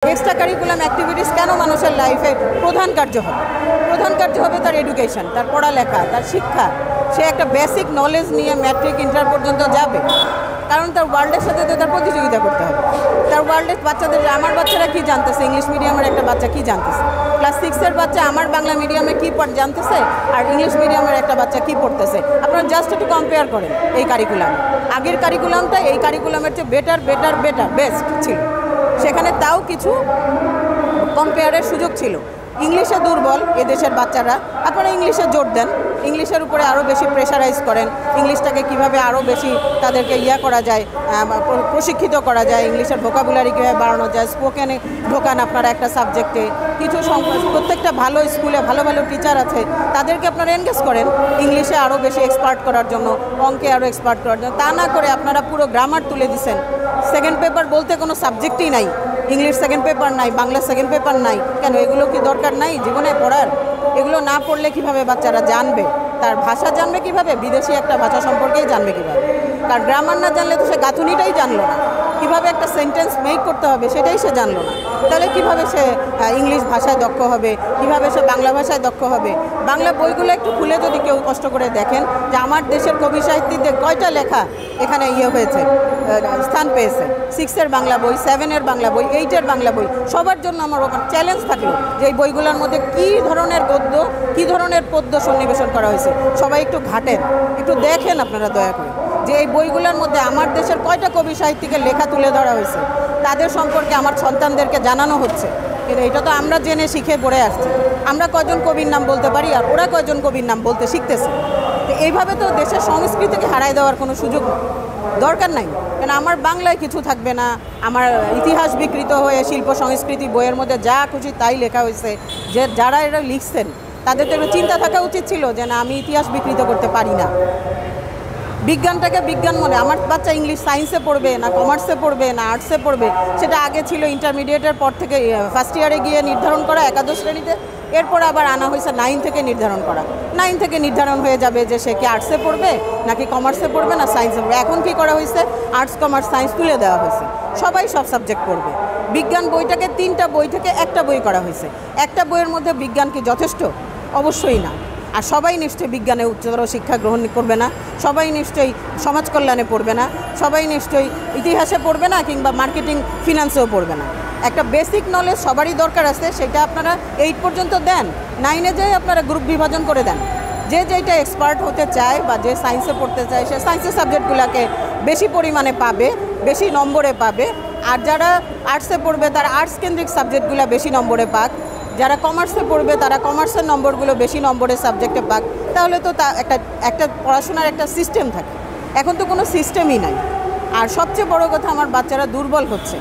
Extra curriculum activities কেন মানুষের লাইফে প্রধান কার্য হবে তার এডুকেশন, তার পড়ালেখা, তার শিক্ষা। সে একটা বেসিক নলেজ নিয়ে ম্যাট্রিক ইন্টার পর্যন্ত যাবে, কারণ তার ওয়ার্ল্ডের সাথে তো তার প্রতিযোগিতা করতে হবে। তার ওয়ার্ল্ডের বাচ্চাদের, আমার বাচ্চারা কী জানতেছে, ইংলিশ মিডিয়ামের একটা বাচ্চা কী জানতেছে, ক্লাস 6-এর বাচ্চা আমার বাংলা মিডিয়ামে কী জানতেছে আর ইংলিশ মিডিয়ামের একটা বাচ্চা কী পড়তেছে। আপনারা জাস্ট একটু কম্পেয়ার করেন এই কারিকুলাম, আগের কারিকুলামটা এই কারিকুলামের চেয়ে বেস্ট ছিল। সেখানে তাও কিছু কম্পেয়ারের সুযোগ ছিল। ইংলিশে দুর্বল এদেশের বাচ্চারা, আপনারা ইংলিশে জোর দেন, ইংলিশের উপরে আরও বেশি প্রেশারাইজ করেন, ইংলিশটাকে কিভাবে আরও বেশি তাদেরকে করা যায়, প্রশিক্ষিত করা যায়, ইংলিশের ভোকাবুলারি কীভাবে বাড়ানো যায়, স্পোকেনে ঢোকান আপনারা একটা সাবজেক্টে। কিছু প্রত্যেকটা ভালো স্কুলে ভালো ভালো টিচার আছে, তাদেরকে আপনারা এনগেজ করেন ইংলিশে আরও বেশি এক্সপার্ট করার জন্য, অঙ্কে আরও এক্সপার্ট করার জন্য। তা না করে আপনারা পুরো গ্রামার তুলে দিচ্ছেন। সেকেন্ড পেপার বলতে কোনো সাবজেক্টই নাই, ইংলিশ সেকেন্ড পেপার নাই, বাংলা সেকেন্ড পেপার নাই। কেন, এগুলো কি দরকার নাই জীবনে পড়ার? এগুলো না পড়লে কিভাবে বাচ্চারা জানবে, তার ভাষা জানবে কিভাবে, বিদেশি একটা ভাষা সম্পর্কেই জানবে কিভাবে? কারণ গ্রামার না জানলে তো সে গাঁথুনিটাই জানলো না, কিভাবে একটা সেন্টেন্স মেক করতে হবে সেটাই সে জানলো না। তাহলে কিভাবে সে ইংলিশ ভাষায় দক্ষ হবে, কিভাবে সে বাংলা ভাষায় দক্ষ হবে? বাংলা বইগুলো একটু খুলে যদি কেউ কষ্ট করে দেখেন যে আমার দেশের কবি সাহিত্যিকদের কয়টা লেখা এখানে হয়েছে, স্থান পেয়েছে। 6-এর বাংলা বই, 7-এর বাংলা বই, 8-এর বাংলা বই, সবার জন্য আমার ওখানে চ্যালেঞ্জ থাকলো যে এই বইগুলোর মধ্যে কী ধরনের গদ্য, কী ধরনের পদ্য সন্নিবেশন করা হয়েছে। সবাই একটু ঘাটেন, একটু দেখেন আপনারা দয়া করে যে এই বইগুলোর মধ্যে আমার দেশের কয়টা কবি সাহিত্যিকের লেখা তুলে ধরা হয়েছে, তাদের সম্পর্কে আমার সন্তানদেরকে জানানো হচ্ছে। কিন্তু এটা তো আমরা জেনে শিখে পড়ে আসছি। আমরা কয়জন কবির নাম বলতে পারি আর ওরা কয়জন কবির নাম বলতে শিখতেছে। তো এইভাবে তো দেশের সংস্কৃতিকে হারাই দেওয়ার কোনো সুযোগ দরকার নাই। কেন আমার বাংলায় কিছু থাকবে না, আমার ইতিহাস বিকৃত হয়ে শিল্প সংস্কৃতি বইয়ের মধ্যে যা খুশি তাই লেখা হয়েছে। যে যারা এটা লিখছেন তাদের তো একটু চিন্তা থাকা উচিত ছিল যে না, আমি ইতিহাস বিকৃত করতে পারি না। বিজ্ঞানটাকে বিজ্ঞান মনে, আমার বাচ্চা ইংলিশ সায়েন্সে পড়বে না কমার্সে পড়বে না আর্টসে পড়বে, সেটা আগে ছিল ইন্টারমিডিয়েটের পর থেকে ফার্স্ট ইয়ারে গিয়ে নির্ধারণ করা, একাদশ শ্রেণীতে। এরপর আবার আনা হয়েছে 9 থেকে নির্ধারণ করা। 9 থেকে নির্ধারণ হয়ে যাবে যে সে কি আর্টসে পড়বে নাকি কমার্সে পড়বে না সায়েন্সে পড়বে। এখন কি করা হয়েছে, আর্টস কমার্স সায়েন্স তুলে দেওয়া হয়েছে, সবাই সব সাবজেক্ট পড়বে। বিজ্ঞান বইটাকে 3টা বই থেকে একটা বই করা হয়েছে। একটা বইয়ের মধ্যে বিজ্ঞান কি যথেষ্ট? অবশ্যই না। আর সবাই নিশ্চয়ই বিজ্ঞানে উচ্চতর শিক্ষা গ্রহণ করবে না, সবাই নিশ্চয়ই সমাজ কল্যাণে পড়বে না, সবাই নিশ্চয়ই ইতিহাসে পড়বে না, কিংবা মার্কেটিং ফিনান্সেও পড়বে না। একটা বেসিক নলেজ সবারই দরকার আছে, সেটা আপনারা 8 পর্যন্ত দেন। 9-এ যেয়ে আপনারা গ্রুপ বিভাজন করে দেন। যে যেটা এক্সপার্ট হতে চায় বা যে সায়েন্সে পড়তে চায় সে সায়েন্সের সাবজেক্টগুলোকে বেশি পরিমাণে পাবে, বেশি নম্বরে পাবে। আর যারা আর্টসে পড়বে তারা আর্টস কেন্দ্রিক সাবজেক্টগুলো বেশি নম্বরে পাক, যারা কমার্সে পড়বে তারা কমার্সের নম্বরগুলো বেশি নম্বরের সাবজেক্টে পাক। তাহলে তো তা একটা পড়াশোনার একটা সিস্টেম থাকে। এখন তো কোনো সিস্টেমই নাই। আর সবচেয়ে বড় কথা, আমার বাচ্চারা দুর্বল হচ্ছে।